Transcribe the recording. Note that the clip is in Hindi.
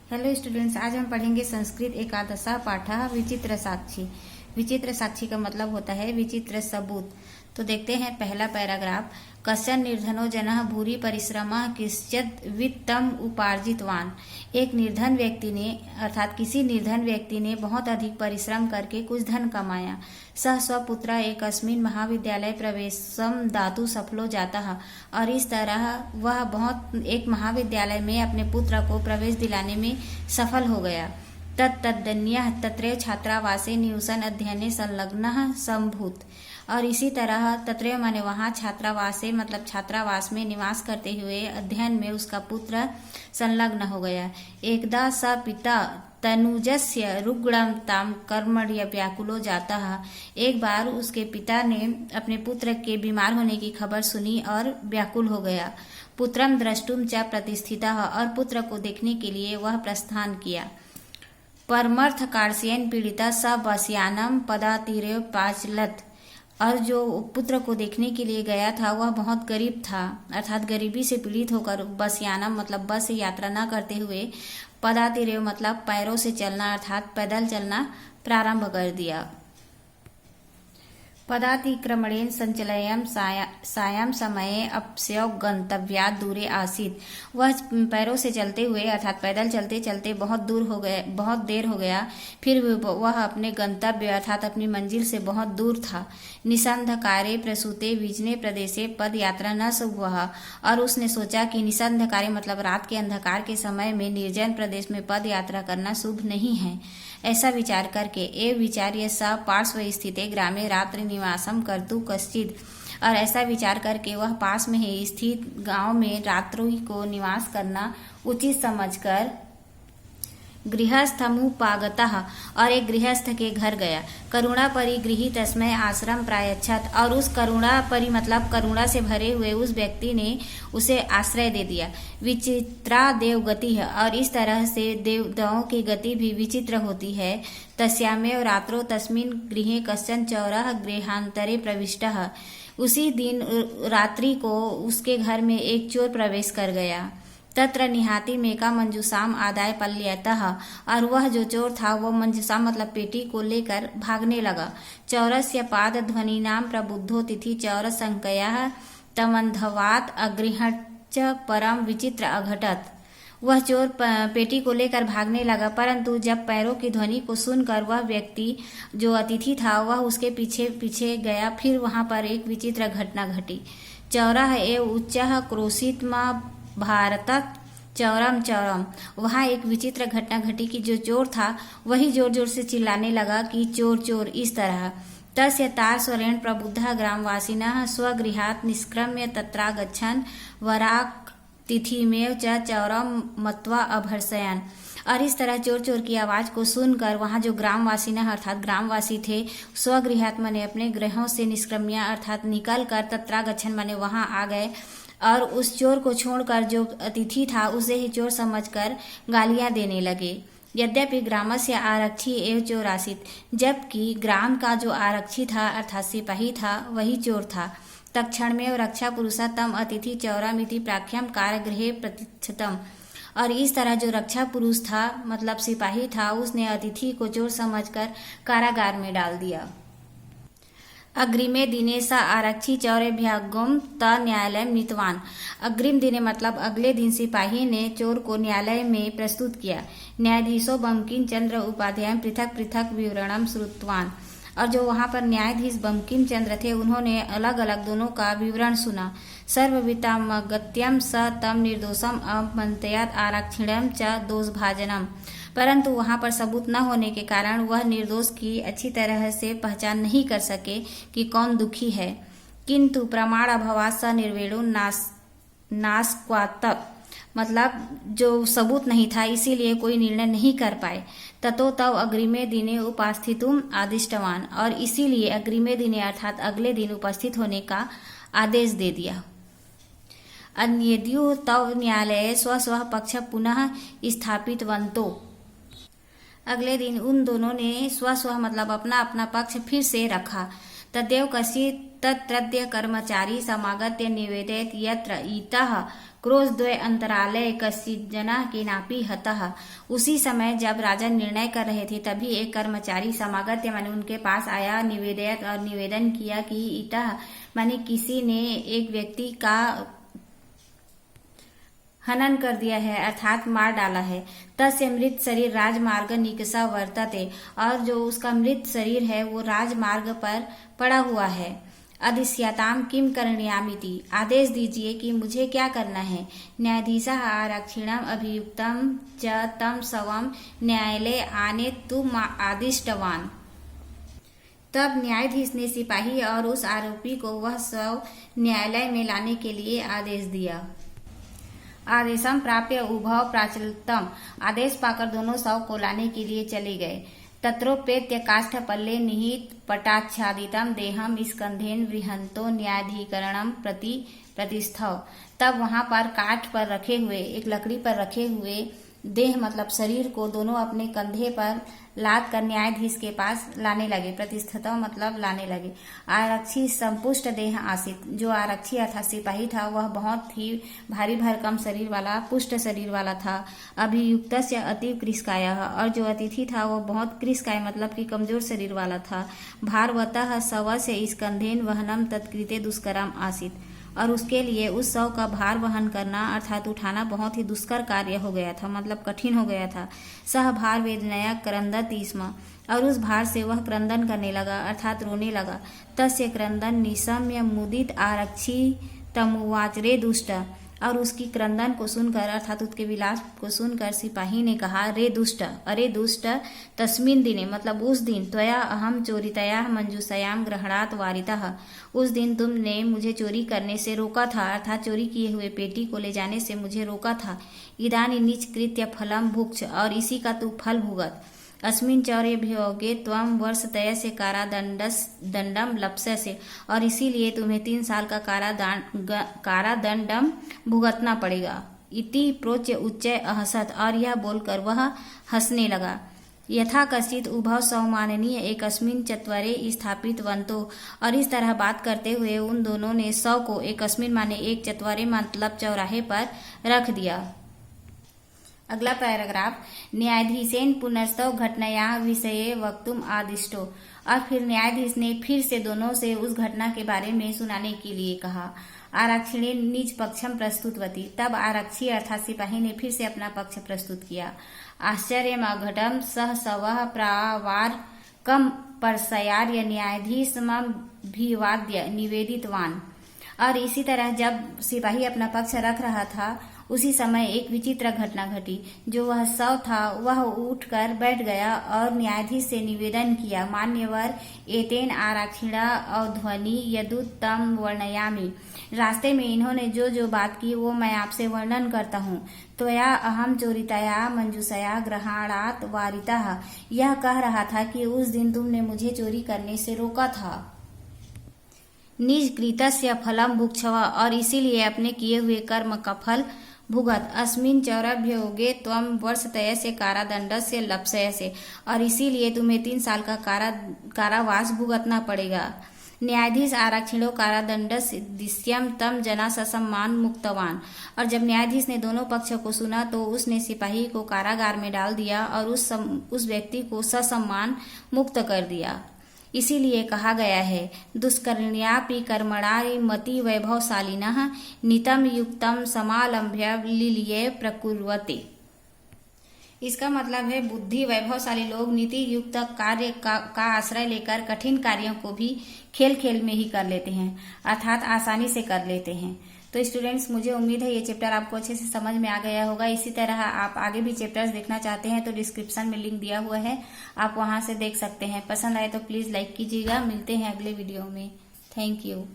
हेलो स्टूडेंट्स, आज हम पढ़ेंगे संस्कृत एकादशा पाठः विचित्र साक्षी। विचित्र साक्षी का मतलब होता है विचित्र सबूत। तो देखते हैं पहला पैराग्राफ। कश्चन निर्धनो जनः भूरि परिश्रमः किश्चित् वित्तम उपार्जितवान। एक निर्धन व्यक्ति ने अर्थात किसी निर्धन व्यक्ति ने बहुत अधिक परिश्रम करके कुछ धन कमाया। सः स्वपुत्र एकस्मिन् महाविद्यालय प्रवेशम दातु सफलो जातः। और इस तरह वह बहुत एक महाविद्यालय में अपने पुत्र को प्रवेश दिलाने में सफल हो गया। तद्दन्यः तत्रैव छात्रावासे निवसन अध्ययने संलग्नः संभूत। और इसी तरह तत्रैव माने वहाँ छात्रावासे मतलब छात्रावास में निवास करते हुए अध्ययन में उसका पुत्र संलग्न हो गया। एकदा स पिता तनुजस्य रुग्णं ताम कर्मण्य व्याकुलो जातः। एक बार उसके पिता ने अपने पुत्र के बीमार होने की खबर सुनी और व्याकुल हो गया। पुत्रम द्रष्टुम च प्रतिष्ठितः। और पुत्र को देखने के लिए वह प्रस्थान किया। परमर्थ कार्सेन पीड़िता स बसयानम पदातीरेव पाचलत। और जो पुत्र को देखने के लिए गया था वह बहुत गरीब था, अर्थात गरीबी से पीड़ित होकर बसयानम मतलब बस से यात्रा न करते हुए पदातीरेव मतलब पैरों से चलना अर्थात पैदल चलना प्रारंभ कर दिया। पदातिक्रमणेन संचलयम सायं समये अपस्यो गंतव्यात् दूरे आसीत्। वह पैरों से चलते हुए अर्थात पैदल चलते चलते बहुत देर हो गया। फिर वह अपने गंतव्य अर्थात अपनी मंजिल से बहुत दूर था। निसंधकारे प्रसूते विजने प्रदेशे पद यात्रा न शुभः। और उसने सोचा कि निसंधकारे मतलब रात के अंधकार के समय में निर्जन प्रदेश में पद यात्रा करना शुभ नहीं है। ऐसा विचार करके एव विचार्य स पार्श्व स्थिते ग्रामे रात्रि निवासम कर्तु कश्चित्। और ऐसा विचार करके वह पास में ही स्थित गांव में रात्रि को निवास करना उचित समझकर गृहस्थमुपागतः और एक गृहस्थ के घर गया। करुणा परिगृही तस्मै आश्रम प्रायच्छत। और उस करुणा परि मतलब करुणा से भरे हुए उस व्यक्ति ने उसे आश्रय दे दिया। विचित्रा देव गति है। और इस तरह से देवताओं की गति भी विचित्र होती है। तस्यामेव रात्रो तस्मिन् गृहे कश्चन चौरः गृहांतरे प्रविष्टः। उसी दिन रात्रि को उसके घर में एक चोर प्रवेश कर गया। तत्र निहाति मेका मंजूसाम आदाय पल्यतः। और वह जो चोर था वो मंजूसाम मतलब पेटी को लेकर भागने लगा। चौरस्य पाद ध्वनिनाम प्रबुद्धो तिथि चौर संकयः तमंधवात अगृहच्च परम विचित्र अघटत। वह चोर पेटी को लेकर भागने लगा, परंतु जब पैरों की ध्वनि को सुनकर वह व्यक्ति जो अतिथि था वह उसके पीछे पीछे गया। फिर वहां पर एक विचित्र घटना घटी। चौरः एव उच्चः क्रोशितमा भारत चौरम चौरम। वहाँ एक विचित्र घटना घटी कि जो चोर था वही जोर जोर से चिल्लाने लगा कि चोर चोर इस तरह। तस्य तारस्वरेण प्रबुद्धः ग्रामवासिनः स्वगृहात् निष्क्रम्य तत्रागच्छन् वराक तिथिमेव च चौरम मत्वा अभर्सयन्। और इस तरह चोर चोर की आवाज को सुनकर वहाँ जो ग्रामवासी अर्थात ग्रामवासी थे स्वगृहात् माने अपने गृहों से निष्क्रम्य अर्थात निकल कर तत्रागच्छन् माने वहाँ आ गए। और उस चोर को छोड़कर जो अतिथि था उसे ही चोर समझकर गालियां देने लगे। यद्यपि ग्रामस्य आरक्षी एवं चोर आसीत्। जबकि ग्राम का जो आरक्षी था अर्थात सिपाही था वही चोर था। तत्क्षण में रक्षा पुरुषा तम अतिथि चौरामिति प्राख्यम कारागृहे प्रतिष्ठितम। और इस तरह जो रक्षा पुरुष था मतलब सिपाही था उसने अतिथि को चोर समझकर कारागार में डाल दिया। अग्रिमे दिने स आरक्षी चौरेभ्यगम त न्यायालय नीतवान। अग्रिम दिने मतलब अगले दिन सिपाही ने चोर को न्यायालय में प्रस्तुत किया। न्यायाधीशो बंकिम चंद्र उपाध्याय पृथक पृथक विवरणम श्रुतवान। और जो वहाँ पर न्यायाधीश बंकिम चंद्र थे उन्होंने अलग अलग दोनों का विवरण सुना। सर्ववितामगत्यम स तम निर्दोषम अमंतयात आरक्षिणम च दोषभाजनम। परंतु वहाँ पर सबूत न होने के कारण वह निर्दोष की अच्छी तरह से पहचान नहीं कर सके कि कौन दुखी है। किंतु प्रमाण अभावात् स निर्वेणो नास्क्वात। मतलब जो सबूत नहीं था इसीलिए कोई निर्णय नहीं कर पाए। ततो तव अग्रिमे दिने उपस्थितुम आदिष्टवान। और इसीलिए अग्रिमे दिने अर्थात अगले दिन उपस्थित होने का आदेश दे दिया। अन्यद्यु तव न्यायालये स्व पक्ष पुनः स्थापितवन्तो। अगले दिन उन दोनों ने स्व मतलब अपना अपना पक्ष फिर से रखा। तदेव कश्चित् तत्रत्य कर्मचारी समागत्य निवेदयत् यत्र इतः क्रोधद्वय अंतरालय कश्चित् जना के नापी हतः। उसी समय जब राजा निर्णय कर रहे थे तभी एक कर्मचारी समागत माने उनके पास आया, निवेदयत और निवेदन किया कि इतः माने किसी ने एक व्यक्ति का हनन कर दिया है अर्थात मार डाला है। तस्य मृत शरीर राजमार्ग निकषा वर्तते, और जो उसका मृत शरीर है वो राजमार्ग पर पड़ा हुआ है। अधिष्यताम किम करणीयामिति, आदेश दीजिए कि मुझे क्या करना है। न्यायाधीशः आरक्षिणम अभियुक्तम च तम शवम न्यायालय आने तुम आदिष्टवान। तब न्यायाधीश ने सिपाही और उस आरोपी को वह शव न्यायालय में लाने के लिए आदेश दिया। आदेशम प्राप्य उभव प्राचलतम, आदेश पाकर दोनों शव को लाने के लिए चले गए। तत्रोपेत्य काष्ठ पल्ले निहित पटाच्छादितम देहम स्कंधेन वृहंतो न्यायाधिकरणम प्रति प्रतिष्ठव, तब वहां पर काठ पर रखे हुए, एक लकड़ी पर रखे हुए देह मतलब शरीर को दोनों अपने कंधे पर लाद कर न्यायाधीश के पास लाने लगे। प्रतिष्ठित मतलब लाने लगे। आरक्षी संपुष्ट देह आसित, जो आरक्षी अर्थात सिपाही था वह बहुत ही भारी भरकम शरीर वाला, पुष्ट शरीर वाला था। अभियुक्त से अति कृष्काय, और जो अतिथि था वह बहुत कृष्काय मतलब कि कमजोर शरीर वाला था। भारवतः शव से स्कंधेन वहनम तत्कृते दुष्करम आसित, और उसके लिए उस शव का भार वहन करना अर्थात उठाना बहुत ही दुष्कर कार्य हो गया था, मतलब कठिन हो गया था। सह भार वेदनया क्रंदति स्म, और उस भार से वह क्रंदन करने लगा अर्थात रोने लगा। तस्य क्रंदन निशम्य मुदित आरक्षी तमुवाच रे दुष्ट, और उसकी क्रंदन को सुनकर अर्थात उसके विलास को सुनकर सिपाही ने कहा, रे दुष्ट, अरे दुष्ट, तस्मिन दिने मतलब उस दिन, त्वया अहम चोरितया मंजूषयाम ग्रहणात वारितः, उस दिन तुमने मुझे चोरी करने से रोका था अर्थात चोरी किए हुए पेटी को ले जाने से मुझे रोका था। इदानी नीच कृत्य फलम भुक्ष, और इसी का तू फल भुगत। अस्मिन चौर्यभियोगे त्वम वर्षतयस्य कारादंडम लप्स्यसे, और इसीलिए तुम्हें 3 साल का कारादंडम भुगतना पड़ेगा। इति प्रोच्य उच्चय अहसत, और यह बोलकर वह हंसने लगा। यथा कश्चित उभव सौमाननीय एकस्मिन चत्वरे स्थापित वंतो, और इस तरह बात करते हुए उन दोनों ने शव को एकस्मिन माने एक चत्वरे मतलब चौराहे पर रख दिया। अगला पैराग्राफ, न्यायाधीशेन पुनस्तव घटनाया विषये वक्तुम आदिष्टो, और फिर न्यायाधीश ने फिर से दोनों से उस घटना के बारे में सुनाने के लिए कहा। आरक्षिणे निज पक्षम प्रस्तुतवती, तब आरक्षी अर्थात सिपाही ने फिर से अपना पक्ष प्रस्तुत किया। आश्चर्यम अघटम सह सवः प्रावार कम परसयार्य न्यायाधीशमभिवाद्य निवेदितवान, और इसी तरह जब सिपाही अपना पक्ष रख रहा था उसी समय एक विचित्र घटना घटी। जो वह शव था वह उठकर बैठ गया और न्यायाधीश से निवेदन किया, मान्यवर एतेन आरक्षिणा अध्वनि यदुत्तम वर्णयामि, रास्ते में इन्होंने जो जो बात की वो मैं आपसे वर्णन करता हूँ। त्वया अहम चोरितया मंजूषया ग्रहणात वारितः, यह कह रहा था कि उस दिन तुमने मुझे चोरी करने से रोका था। निज कृतस्य फलम भुक्षव, और इसीलिए अपने किए हुए कर्म का फल भुगत। अस्मिन चौराभ्योगे त्वम वर्षतयस्य कारादंडस्य लप्स्यसे, और इसीलिए तुम्हें 3 साल का कारावास भुगतना पड़ेगा। न्यायाधीश आरक्षिणो कारादंडस्य दिश्यम तम जना ससम्मान मुक्तवान, और जब न्यायाधीश ने दोनों पक्ष को सुना तो उसने सिपाही को कारागार में डाल दिया और उस व्यक्ति को ससम्मान मुक्त कर दिया। इसीलिए कहा गया है, दुष्कर्ण्यापि कर्मणारि मति वैभवशालिनः नितम युक्तम समालंभ्य लील्ये प्रकुर्वते। इसका मतलब है बुद्धि वैभवशाली लोग नीति युक्त कार्य का आश्रय लेकर कठिन कार्यों को भी खेल खेल में ही कर लेते हैं अर्थात आसानी से कर लेते हैं। तो स्टूडेंट्स, मुझे उम्मीद है ये चैप्टर आपको अच्छे से समझ में आ गया होगा। इसी तरह आप आगे भी चैप्टर्स देखना चाहते हैं तो डिस्क्रिप्शन में लिंक दिया हुआ है, आप वहां से देख सकते हैं। पसंद आए तो प्लीज लाइक कीजिएगा। मिलते हैं अगले वीडियो में। Thank you.